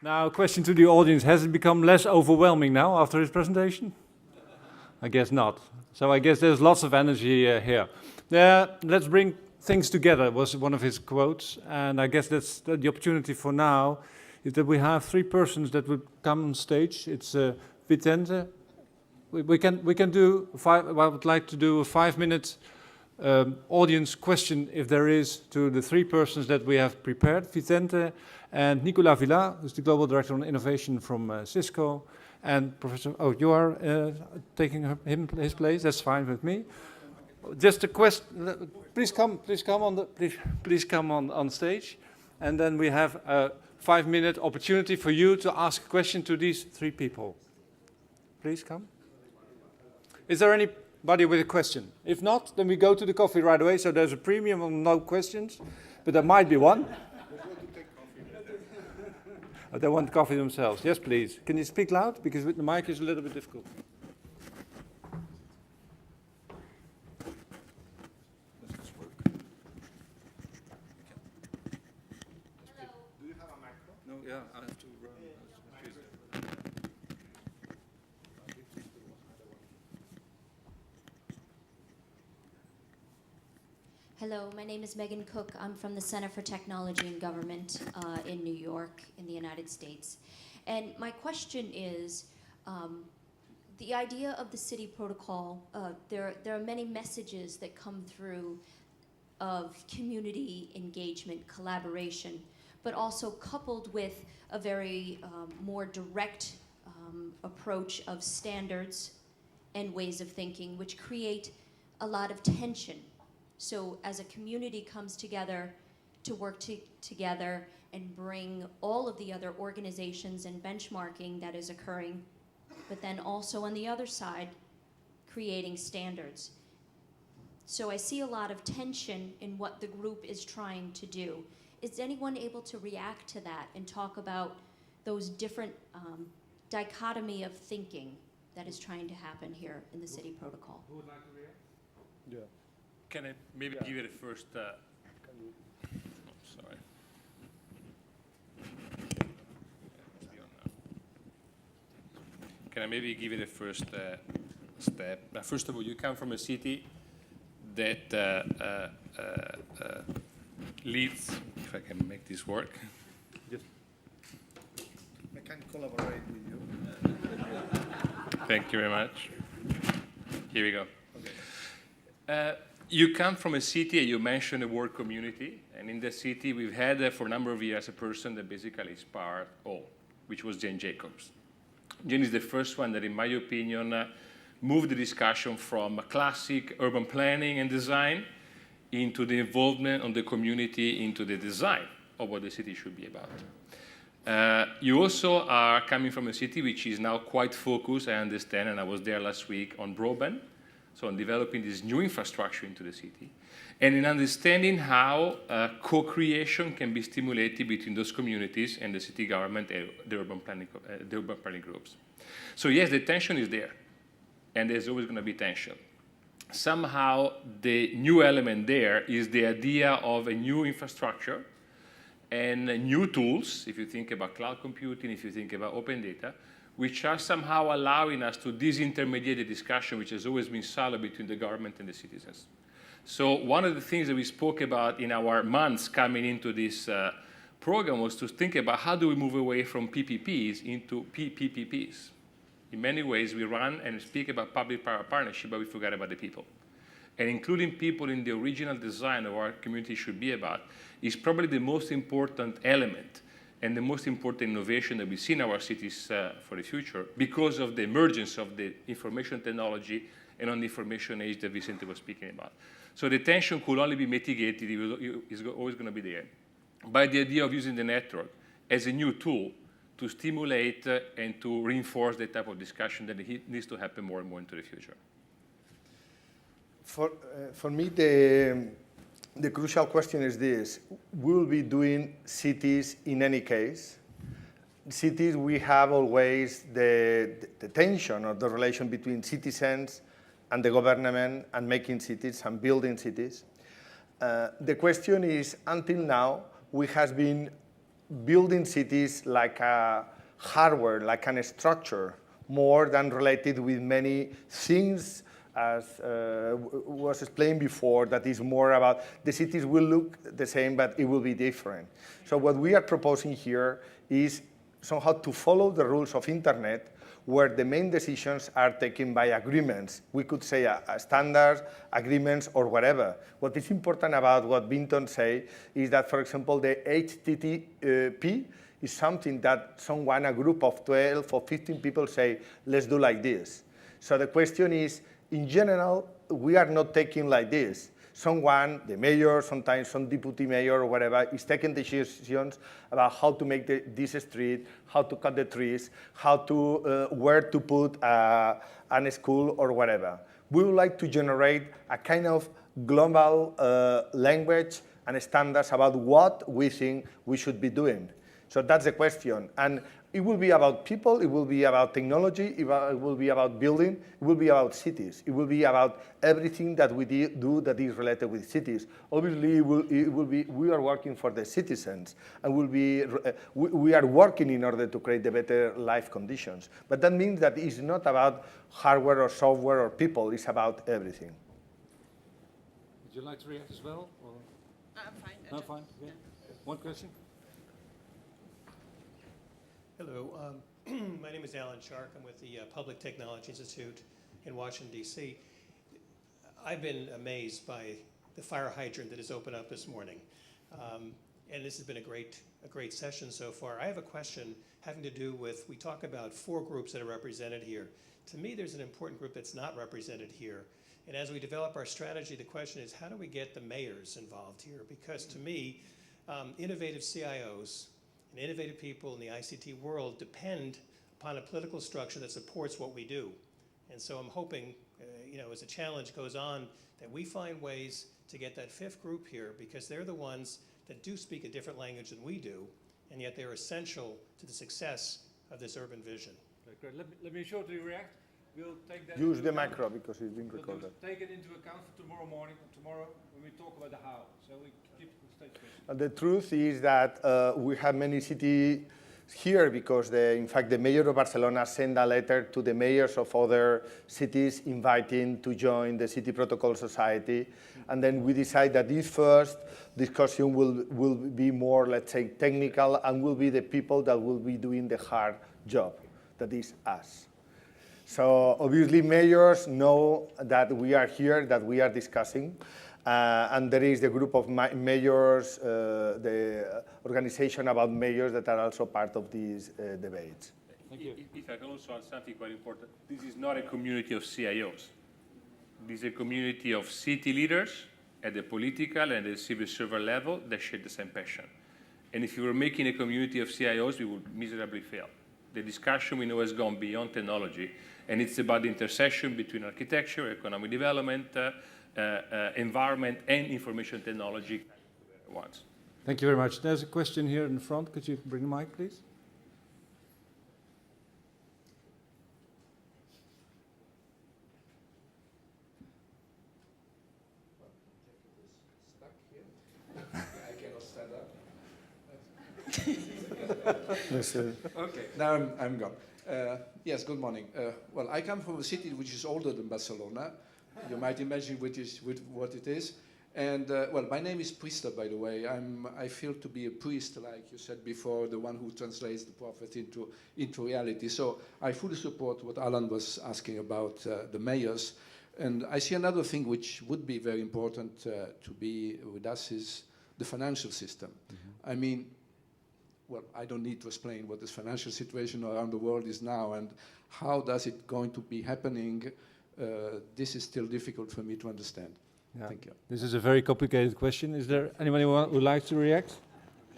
Now, question to the audience. Has it become less overwhelming now after his presentation? I guess not. So I guess there's lots of energy here. Let's bring things together was one of his quotes. And I guess that's the opportunity for now is that we have three persons that would come on stage. It's Vicente. We can do I would like to do a 5-minute audience question, if there is, to the three persons that we have prepared, Vicente and Nicolas Villa, who's the Global Director on Innovation from Cisco, and Professor, you are taking his place, that's fine with me. Just a question, please come on stage, and then we have a 5-minute opportunity for you to ask a question to these three people. Please come. Is there anybody with a question? If not, then we go to the coffee right away. So there's a premium on no questions, but there might be one. Oh, they want coffee themselves. Yes, please. Can you speak loud? Because with the mic is a little bit difficult. Does this work? Hello. Do you have a microphone? No, yeah, I have to run. Hello, my name is Megan Cook. I'm from the Center for Technology and Government in New York, in the United States. And my question is, the idea of the city protocol, there are many messages that come through of community engagement, collaboration, but also coupled with a very more direct approach of standards and ways of thinking, which create a lot of tension. So as a community comes together to work together and bring all of the other organizations and benchmarking that is occurring, but then also on the other side, creating standards. So I see a lot of tension in what the group is trying to do. Is anyone able to react to that and talk about those different dichotomy of thinking that is trying to happen here in the city protocol? Who would like to react? Yeah. Can I maybe give you the first? Sorry. Can I maybe give you the first step? First of all, you come from a city that leads. If I can make this work. Yes. I can collaborate with you. Thank you very much. Here we go. Okay. You come from a city, you mentioned the word community, and in the city we've had for a number of years a person that basically inspired all, which was Jane Jacobs. Jane is the first one that, in my opinion, moved the discussion from classic urban planning and design into the involvement of the community into the design of what the city should be about. You also are coming from a city which is now quite focused, I understand, and I was there last week, on broadband. So on developing this new infrastructure into the city, and in understanding how co-creation can be stimulated between those communities and the city government and the urban planning groups. So yes, the tension is there, and there's always going to be tension. Somehow the new element there is the idea of a new infrastructure and new tools, if you think about cloud computing, if you think about open data, which are somehow allowing us to disintermediate the discussion which has always been solid between the government and the citizens. So one of the things that we spoke about in our months coming into this program was to think about how do we move away from PPPs into PPPs. In many ways, we run and speak about public-private partnership, but we forget about the people. And including people in the original design of our community should be about is probably the most important element and the most important innovation that we see in our cities for the future because of the emergence of the information technology and on the information age that Vicente was speaking about. So the tension could only be mitigated, it's always going to be there, by the idea of using the network as a new tool to stimulate and to reinforce the type of discussion that needs to happen more and more into the future. For me, the crucial question is this. We'll be doing cities in any case. Cities, we have always the tension or the relation between citizens and the government and making cities and building cities. The question is, until now, we have been building cities like a hardware, like a structure, more than related with many things, as was explained before, that is more about the cities will look the same, but it will be different. So what we are proposing here is somehow to follow the rules of internet, where the main decisions are taken by agreements. We could say standards, agreements, or whatever. What is important about what Vinton say is that, for example, the HTTP is something that someone, a group of 12 or 15 people say, let's do like this. So the question is, in general, we are not taking like this. Someone, the mayor, sometimes some deputy mayor or whatever, is taking decisions about how to make this street, how to cut the trees, how to, where to put a school or whatever. We would like to generate a kind of global language and standards about what we think we should be doing. So that's the question. And it will be about people, it will be about technology, it will be about building, it will be about cities. It will be about everything that we do that is related with cities. Obviously, it will be, we are working for the citizens, and we are working in order to create the better life conditions. But that means that it's not about hardware or software or people, it's about everything. Would you like to react as well? Or? I'm fine. No, fine. Yeah. One question? Hello, my name is Alan Shark. I'm with the Public Technology Institute in Washington, D.C. I've been amazed by the fire hydrant that has opened up this morning. And this has been a great session so far. I have a question having to do with, we talk about 4 groups that are represented here. To me, there's an important group that's not represented here. And as we develop our strategy, the question is, how do we get the mayors involved here? Because to me, innovative CIOs and innovative people in the ICT world depend upon a political structure that supports what we do. And so I'm hoping, as the challenge goes on, that we find ways to get that 5th group here, because they're the ones that do speak a different language than we do, and yet they're essential to the success of this urban vision. Okay, great. Let me shortly react. We'll take that. Use the micro because it's being recorded. We'll take it into account for tomorrow morning, tomorrow when we talk about the how. So we keep the stage question. The truth is that we have many cities here because, in fact, the mayor of Barcelona sent a letter to the mayors of other cities inviting to join the City Protocol Society. And then we decide that this first discussion will be more, let's say, technical, and will be the people that will be doing the hard job, that is us. So obviously mayors know that we are here, that we are discussing. And there is the group of mayors, the organization about mayors that are also part of these debates. Thank you. If I can also add something quite important, this is not a community of CIOs. This is a community of city leaders at the political and the civil servant level that share the same passion. And if you were making a community of CIOs, we would miserably fail. The discussion we know has gone beyond technology, and it's about the intersection between architecture, economic development, environment, and information technology at once. Thank you very much. There's a question here in the front. Could you bring the mic, please? Okay, now I'm gone. Yes, good morning. Well, I come from a city which is older than Barcelona. You might imagine what it is. And, well, my name is Priester, by the way. I feel to be a priest, like you said before, the one who translates the prophet into reality. So I fully support what Alan was asking about the mayors. And I see another thing which would be very important to be with us is the financial system. Mm-hmm. I mean, well, I don't need to explain what this financial situation around the world is now and how does it going to be happening. This is still difficult for me to understand. Yeah. Thank you. This is a very complicated question. Is there anyone who would like to react?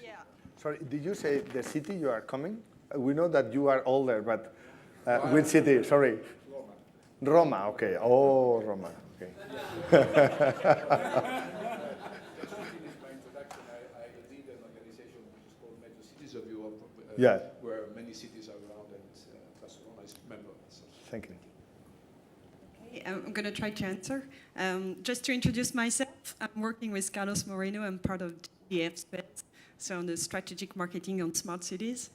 Yeah. Sorry, did you say the city you are coming? We know that you are older, but which city? Sorry. Roma, okay. Oh, Roma, okay. Yeah. Where many cities are around, and Barcelona is a member. So. Thank you. Okay, I'm going to try to answer. Just to introduce myself, I'm working with Carlos Moreno. I'm part of GF Space. so on the strategic marketing on smart cities.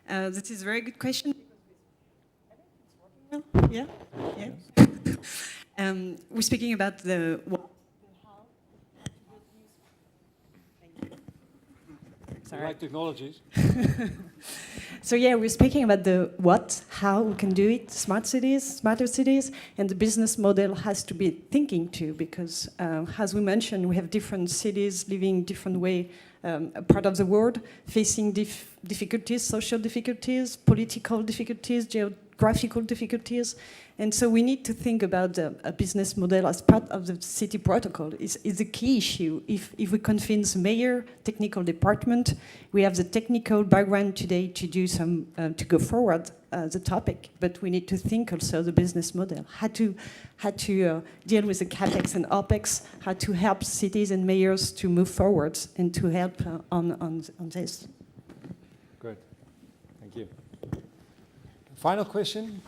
This is a very good question. Yeah, yeah. We're speaking about the what. Like technologies. So yeah, we're speaking about the what, how we can do it, smart cities, smarter cities, and the business model has to be thinking too, because as we mentioned, we have different cities living different way, a part of the world, facing difficulties, social difficulties, political difficulties, geographical difficulties. And so we need to think about a business model as part of the city protocol. Is a key issue. If we convince mayor, technical department, we have the technical background today to do some to go forward the topic, but we need to think also the business model, how to deal with the capex and opex, how to help cities and mayors to move forward and to help on this. Good, thank you. Final question.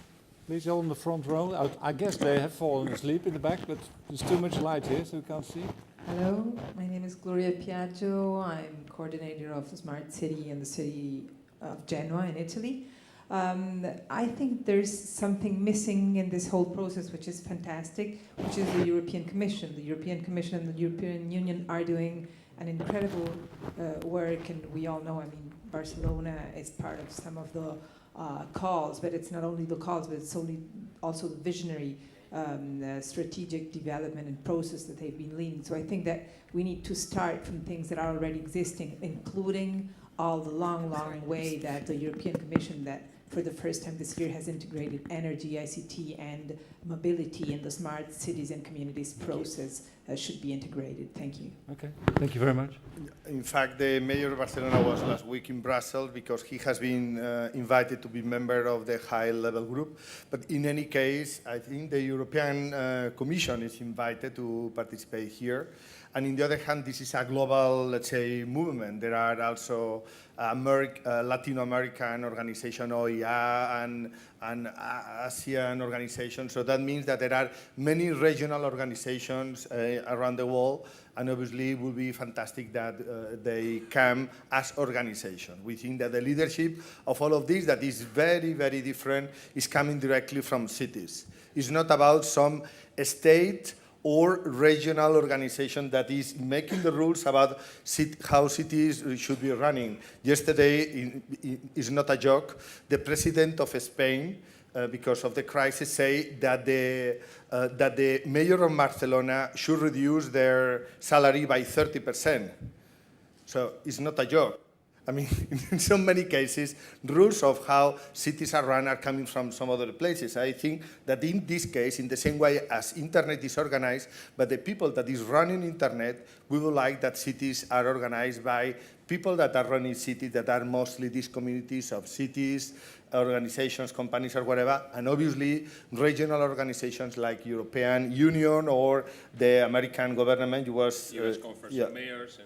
Please, all in the front row. I guess they have fallen asleep in the back, but there's too much light here, so we can't see. Hello, my name is Gloria Piaggio. I'm coordinator of the Smart City in the city of Genoa in Italy. I think there's something missing in this whole process, which is fantastic, which is the European Commission. The European Commission and the European Union are doing an incredible work, and we all know, I mean, Barcelona is part of some of the calls, but it's not only the calls, but it's also the visionary strategic development and process that they've been leading. So I think that we need to start from things that are already existing, including all the long way that the European Commission, that for the first time this year has integrated energy, ICT, and mobility in the smart cities and communities process should be integrated. Thank you. Okay, thank you very much. In fact, the mayor of Barcelona was last week in Brussels because he has been invited to be member of the high-level group. But in any case, I think the European Commission is invited to participate here. And on the other hand, this is a global, let's say, movement. There are also Latin American organization, OEA, and Asian organizations. So that means that there are many regional organizations around the world, and obviously it would be fantastic that they come as organizations. We think that the leadership of all of this, that is very, very different, is coming directly from cities. It's not about some state or regional organization that is making the rules about how cities should be running. Yesterday, is not a joke, the president of Spain, because of the crisis, say that the mayor of Barcelona should reduce their salary by 30%. So it's not a joke. I mean, in so many cases, rules of how cities are run are coming from some other places. I think that in this case, in the same way as internet is organized, but the people that is running internet, we would like that cities are organized by people that are running cities that are mostly these communities of cities, organizations, companies, or whatever, and obviously regional organizations like European Union or the American government. US Conference of Mayors.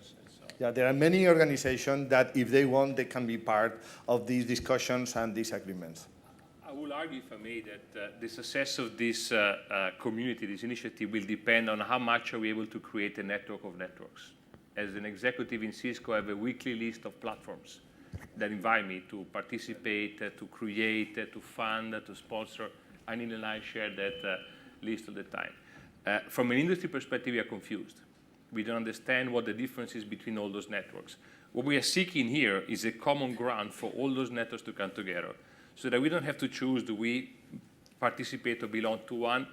Yeah, there are many organizations that, if they want, they can be part of these discussions and these agreements. I will argue, if I may, that the success of this community, this initiative, will depend on how much are we able to create a network of networks. As an executive in Cisco, I have a weekly list of platforms that invite me to participate, to create, to fund, to sponsor. Anil and I share that list all the time. From an industry perspective, we are confused. We don't understand what the difference is between all those networks. What we are seeking here is a common ground for all those networks to come together so that we don't have to choose, do we participate or belong to one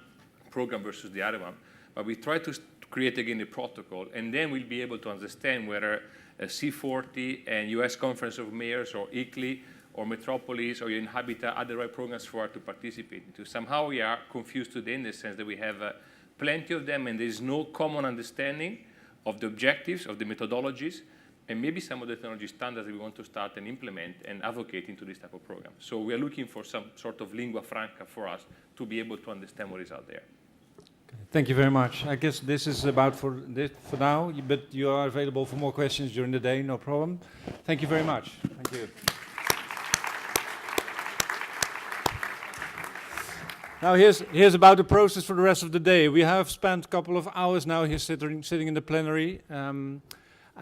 program versus the other one, but we try to create again a protocol, and then we'll be able to understand whether C40 and US Conference of Mayors or ICLEI or Metropolis or Inhabita are the right programs for us to participate into. Somehow we are confused today in the sense that we have plenty of them and there's no common understanding of the objectives, of the methodologies, and maybe some of the technology standards that we want to start and implement and advocate into this type of program. So we are looking for some sort of lingua franca for us to be able to understand what is out there. Okay. Thank you very much. I guess this is about for now, but you are available for more questions during the day, no problem. Thank you very much. Thank you. Now here's about the process for the rest of the day. We have spent a couple of hours now here sitting in the plenary.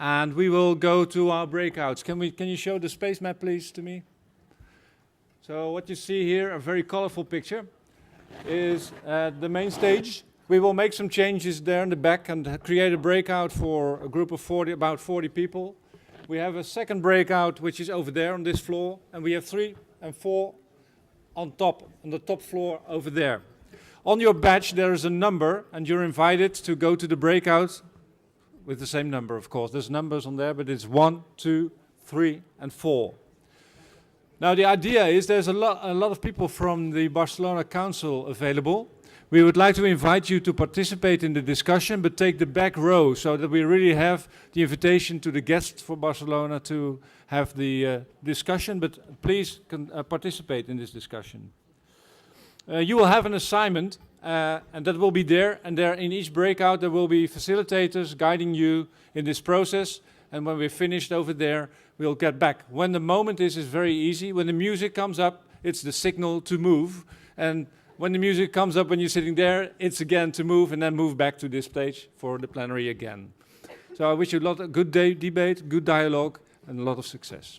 And we will go to our breakouts. Can you show the space map, please, to me? So what you see here, a very colorful picture, is the main stage. We will make some changes there in the back and create a breakout for a group of 40, about 40 people. We have a second breakout, which is over there on this floor, and we have 3 and 4 on the top floor over there. On your badge, there is a number, and you're invited to go to the breakout with the same number, of course. There's numbers on there, but it's 1, 2, 3, and 4. Now, the idea is there's a lot of people from the Barcelona Council available. We would like to invite you to participate in the discussion, but take the back row so that we really have the invitation to the guests for Barcelona to have the discussion, but please participate in this discussion. You will have an assignment, and that will be there, and there in each breakout there will be facilitators guiding you in this process, and when we're finished over there, we'll get back. When the moment is very easy. When the music comes up, it's the signal to move, and when the music comes up when you're sitting there, it's again to move and then move back to this stage for the plenary again. So I wish you a lot of good debate, good dialogue, and a lot of success.